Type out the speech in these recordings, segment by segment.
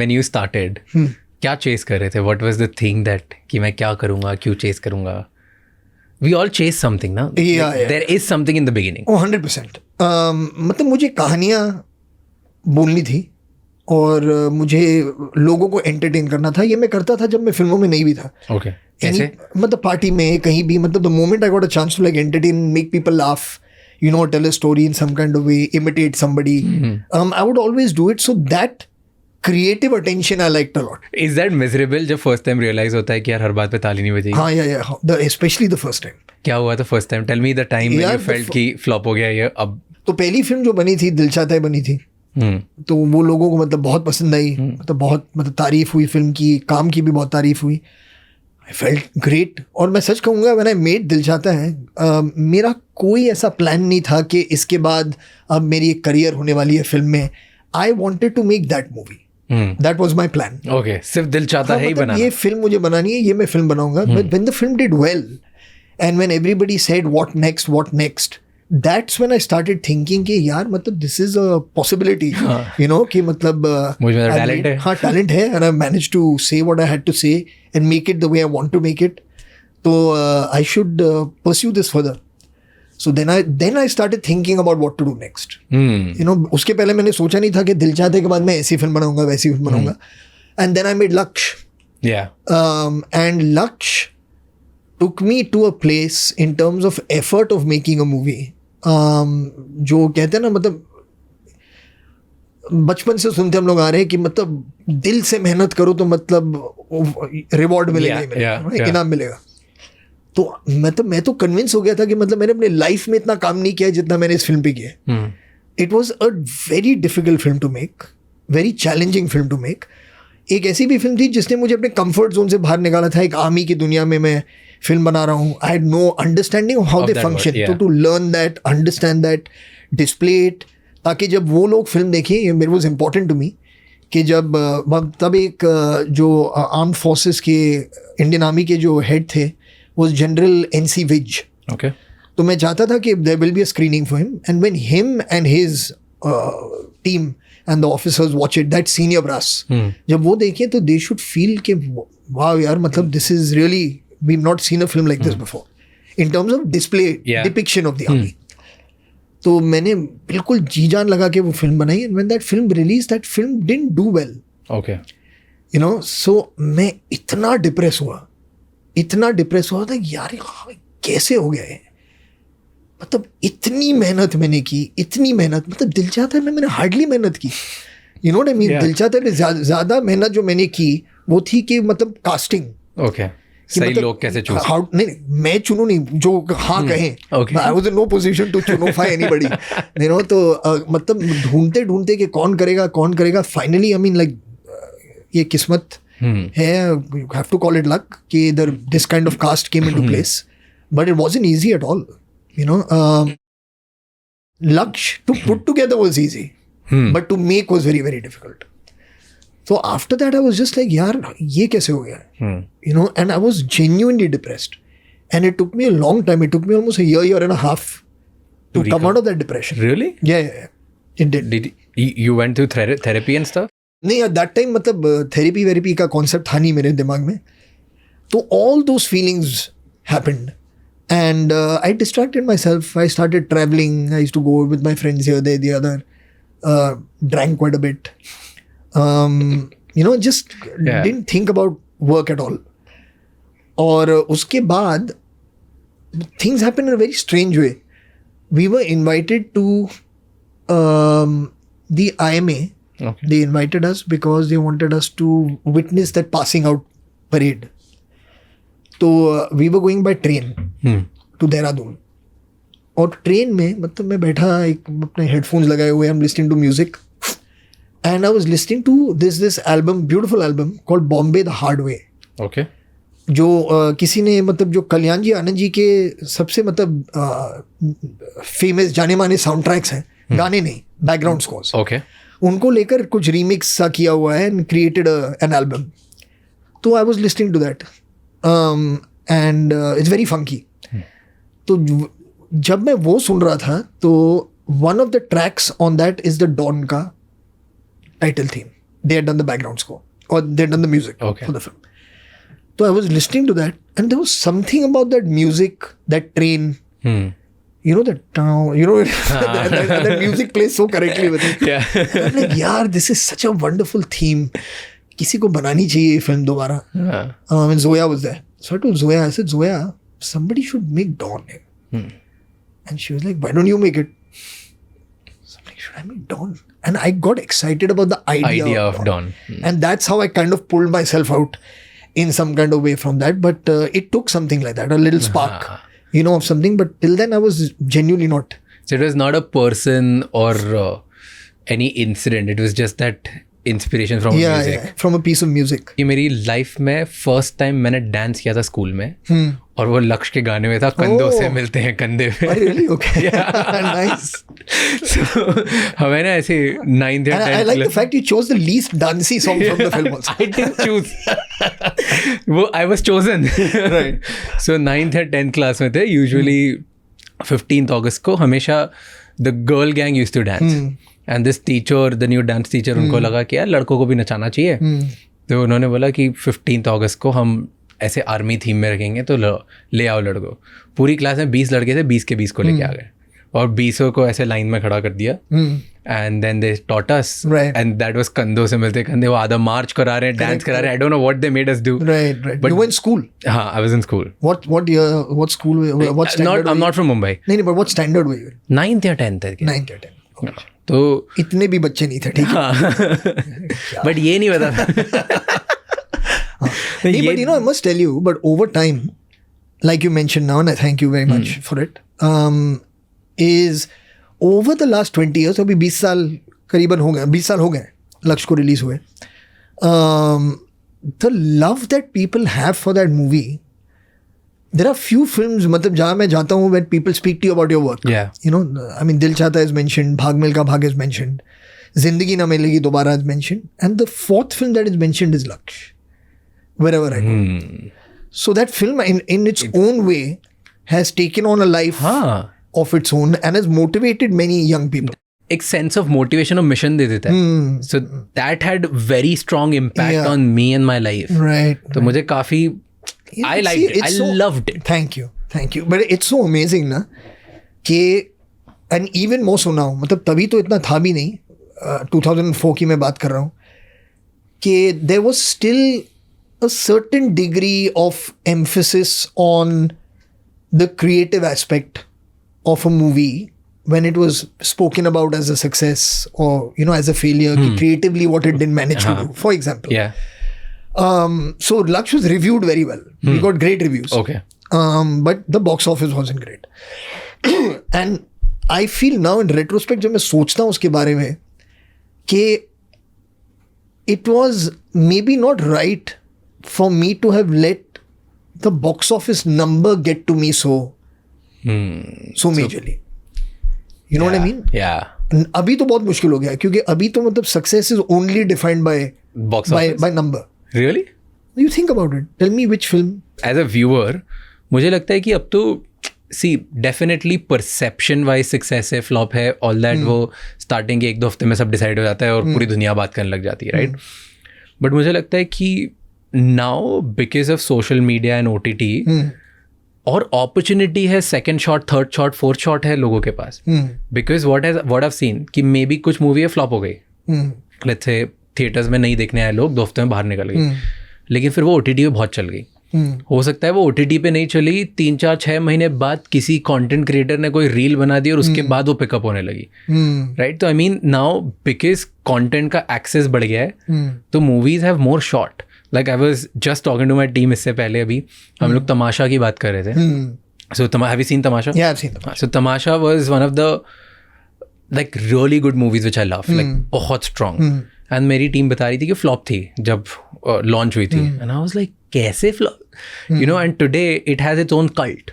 when you started, क्या chess कर रहे थे? What was the thing that कि मैं क्या करूँगा, क्यों चेस करूँगा? We all chase something, ना? Yeah. There is something in the beginning. 100%. मतलब मुझे कहानियाँ बोलनी थी और मुझे लोगों को एंटरटेन करना था. ये मैं करता था जब मैं फिल्मों में नहीं भी था. Okay. कैसे? मतलब पार्टी में कहीं भी, मतलब the moment I got a chance to like entertain, make people laugh, you know, tell a story in some kind of way, imitate somebody, I would always do it. So that creative attention I liked a lot. Is that miserable जब first time realize होता है कि यार हर बात पे ताली नहीं बजेगी? हाँ, yeah. Especially the first time. क्या हुआ था first time? Tell me the time when you felt कि flop हो गया ये अब. तो पहली फिल्म जो बनी थी दिल चाहता है बनी थी. तो वो लोगों को मतलब बहुत पसंद आई. मतलब बहुत मतलब तारीफ हुई फिल्म की, काम की भी बहुत तारीफ हुई. I felt great. और मैं सच कहूँगा when I made दिल चाहता है, मेरा कोई ऐसा प्लान नहीं था कि इसके बाद अब मेरी एक करियर होने वाली है फिल्म में. I wanted to make that movie. That was my plan. Okay, सिर्फ दिल चाहता है ही बनाना. ये फिल्म मुझे बनानी है, ये मैं फिल्म बनाऊंगा. But when the film did well and when everybody said what next, that's when I started thinking कि यार मतलब this is a possibility, you know, कि मतलब मुझे मेरा talent है. हाँ, talent है, and I managed to say what I had to say and make it the way I want to make it. So I should pursue this further. So then I started thinking about what to do next. You know, उसके पहले मैंने सोचा नहीं था कि दिल चाहते के बाद मैं ऐसी फिल्म बनाऊंगा, वैसी फिल्म बनाऊंगा. And then I made Laksh. Yeah. And Laksh took me to a place in terms of effort of making a movie. जो कहते हैं ना, मतलब बचपन से सुनते हम लोग आ रहे हैं कि मतलब दिल से मेहनत करो तो मतलब रिवॉर्ड मिलेगा, इनाम मिलेगा. तो मैं तो कन्विंस हो गया था कि मतलब मैंने अपने लाइफ में इतना काम नहीं किया जितना मैंने इस फिल्म पे किया. It was a very difficult film to make, very challenging film to make. एक ऐसी भी फिल्म थी जिसने मुझे अपने कंफर्ट जोन से बाहर निकाला था. एक आर्मी की दुनिया में मैं फिल्म बना रहा हूँ. I had no understanding of how they function. तो to learn that, understand that, display it, ताकि जब वो लोग फिल्म देखें, it was important to me कि जब तब एक जो आर्म्ड फोर्सेस के इंडियन आर्मी के जो हेड थे was General NC Vij. Okay. तो मैं चाहता था कि there will be a screening for him, and when him and his team and the officers watch it, that senior brass, जब वो देखें तो they should feel कि wow यार, मतलब this is really, we've not seen a film like this before in terms of display, depiction of the army. तो मैंने बिल्कुल जी जान लगा के वो फिल्म बनाई. And when that film released, that film didn't do well. Okay. You know, so मैं इतना डिप्रेस हुआ था यार, कैसे हो गया है. मतलब इतनी मेहनत मैंने की, मतलब दिल चाहता है मैंने हार्डली मेहनत की. You know what I mean. दिल चाहता है ज़्यादा मेहनत जो मैंने की वो थी कि मतलब कास्टिंग. ओके. सही मतलब, लोग कैसे चूज? नहीं, मैं चुनूं नहीं, जो हाँ कहें. I was in no position to चुनोफाई एनीबडी, यू नो. तो मतलब ढूंढते कि कौन करेगा. फाइनली आई मीन लाइक ये किस्मत है, you have to call it luck कि this kind of cast came into place, but it wasn't easy at all, you know. Laksh to put together was easy, but to make was very, very difficult. So after that I was just like यार ये कैसे हो गया, you know, and I was genuinely depressed, and it took me a long time. It took me almost a year and a half to come out of that depression. Really? Yeah. It did. You went through therapy and stuff? नहीं, at that time मतलब therapy का concept था नहीं मेरे दिमाग में. तो all those feelings happened and I distracted myself. I started travelling. I used to go with my friends here there the other, drank quite a bit, you know, just didn't think about work at all. और उसके बाद things happen in a very strange way. We were invited to the IMA. Okay. They invited us because they wanted us to witness that passing out parade. So we were going by train to Dehradun. और train में मतलब मैं बैठा, एक अपने headphones लगाए हुए, I'm listening to music, and I was listening to this album, beautiful album called Bombay the Hard Way. Okay. जो किसी ने मतलब जो कल्याण जी आनंद जी के सबसे मतलब फेमस जाने माने साउंड ट्रैक्स हैं, गाने नहीं, बैकग्राउंड स्कोर्स. Okay. उनको लेकर कुछ रीमिक्स सा किया हुआ है एंड क्रिएटेड एन एल्बम. तो I was listening to that and it's very funky. तो जब मैं वो सुन रहा था तो one of the tracks on that is the Don का title theme. they had done the background score or they had done the music Okay. for the film. So I was listening to that, and there was something about that music, that train. You know that that music plays so correctly with it. Yeah. I'm like, yaar, this is such a wonderful theme. किसी को बनानी चाहिए ये film दोबारा. And Zoya was there. So I told Zoya, I said, Zoya, somebody should make Dawn. And she was like, why don't you make it? So I'm like, should I make Dawn? And I got excited about the idea of Dawn. And that's how I kind of pulled myself out in some kind of way from that. But it took something like that, a little spark, of something. But till then, I was genuinely not. So it was not a person or any incident. It was just that inspiration from music. Yeah, from a piece of music. कि मेरी life में first time मैंने dance किया था school में और वो लक्ष्य के गाने में था कंधों से मिलते हैं कंधे पे. Really? Okay. Nice. So हमें ना ऐसे 9th या 10th I like the fact you chose the least dancey song from the film also. I didn't choose. वो I was chosen. Right. So 9th या 10th क्लास में थे. Usually 15th August को हमेशा the girl gang used to dance. And this teacher, the new dance teacher, उनको लगा कि यार लड़कों को भी नचाना चाहिए. तो उन्होंने बोला कि 15th August को हम ऐसे आर्मी थीम में रखेंगे तो ले आओ लड़कों. पूरी क्लास में 20 लड़के थे, 20 के 20 को लेके आ गए और 20 को ऐसे लाइन में खड़ा कर दिया. And then they taught us and that was कंधों से मिलते कंधे. वो आधा मार्च करा रहे हैं, डांस करा रहे हैं. I don't know what they made us do. Right. But you were in school. हाँ, I was in school. What year? What school? What standard? I'm not from Mumbai. नहीं, but what standard were you in? 9th या 10th है. 9th or 10th. Okay. तो इतने भी बच्चे नहीं थे, ठीक है. बट ये नहीं पता. But I must tell you, but over time, like you mentioned now, and I thank you very much for it, is over the last 20 years, अभी 20 साल करीबन हो गए, 20 साल हो गए लक्ष्य को रिलीज हुए. The love that people have for that movie, there are few films, मतलब जहाँ मैं जाता हूँ when people speak to you about your work. Yeah. I mean, Dil Chahta is mentioned, Bhag Milka Bhag is mentioned, Zindagi Na Milegi Dobara is mentioned, and the fourth film that is mentioned is Laksh, wherever I go. So that film in its own way has taken on a life of its own and has motivated many young people. एक sense of motivation और mission दे देता है. So that had very strong impact on me and my life. Right. तो मुझे काफी I liked it. I loved it. Thank you. But it's so amazing ना कि and even more so now, मतलब तभी तो इतना था भी नहीं, 2004 की मैं बात कर रहा हूँ, कि there was still a certain degree of emphasis on the creative aspect of a movie when it was spoken about as a success or as a failure, creatively what it didn't manage to do. For example. Yeah. So Laksh was reviewed very well. We got great reviews. Okay. But the box office wasn't great. And I feel now in retrospect, जब मैं सोचता हूँ उसके बारे में, कि it was maybe not right for me to have let the box office number get to me so majorly. You know what I mean? Yeah. अभी तो बहुत मुश्किल हो गया क्योंकि अभी तो मतलब success is only defined by number. Really? You think about it. Tell me which film. As a viewer, मुझे लगता है कि अब तो see definitely perception wise success है, flop है, all that वो starting के 1-2 हफ्ते में सब decide हो जाता है और पूरी दुनिया बात करने लग जाती है, right? But मुझे लगता है कि now because of social media and OTT और opportunity है, second shot, third shot, fourth shot है लोगों के पास. Because what I've seen कि maybe कुछ movie है flop हो गई. Let's say थिएटर्स में नहीं देखने आए लोग 2 हफ्ते में बाहर निकल गई, लेकिन फिर वो OTT पे बहुत चल गई. हो सकता है वो OTT पे नहीं चली, 3-4-6 महीने बाद किसी कंटेंट क्रिएटर ने कोई रील बना दी और उसके बाद वो पिकअप होने लगी. राइट. तो I mean now because content का एक्सेस बढ़ गया है तो movies have more shot. Like I was just talking to my team इससे पहले अभी हम लोग तमाशा की बात कर रहे थे. So have you seen Tamasha? Yeah, I've seen Tamasha. So Tamasha was one of the like really good movies which I love. Like बहुत strong. एंड मेरी टीम बता रही थी कि फ्लॉप थी जब लॉन्च हुई थी. एंड आई वाज लाइक कैसे flop, and today it has its own cult.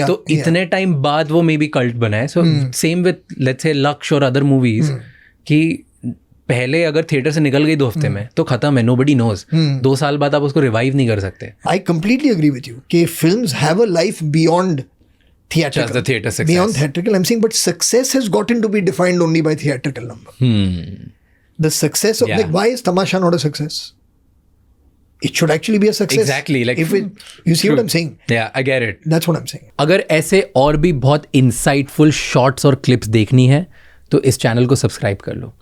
तो इतने टाइम बाद वो मे बी कल्ट बना है. So same with let's say लक्ष्य और अदर मूवीज कि पहले अगर थिएटर से निकल गई 2 हफ्ते में तो खत्म है, नोबडी नोज. 2 साल बाद आप उसको रिवाइव नहीं कर सकते. I completely agree with you कि films have a life beyond theatrical. Just the theater success. Beyond theatrical, I'm saying, but success has gotten to be defined only by theatrical number. The success of, Yeah. like, why is Tamasha not a success? It should actually be a success. Exactly, like, if it, you see what I'm saying? Yeah, I get it. That's what I'm saying. अगर ऐसे और भी बहुत insightful shorts और clips देखनी है तो इस चैनल को सब्सक्राइब कर लो.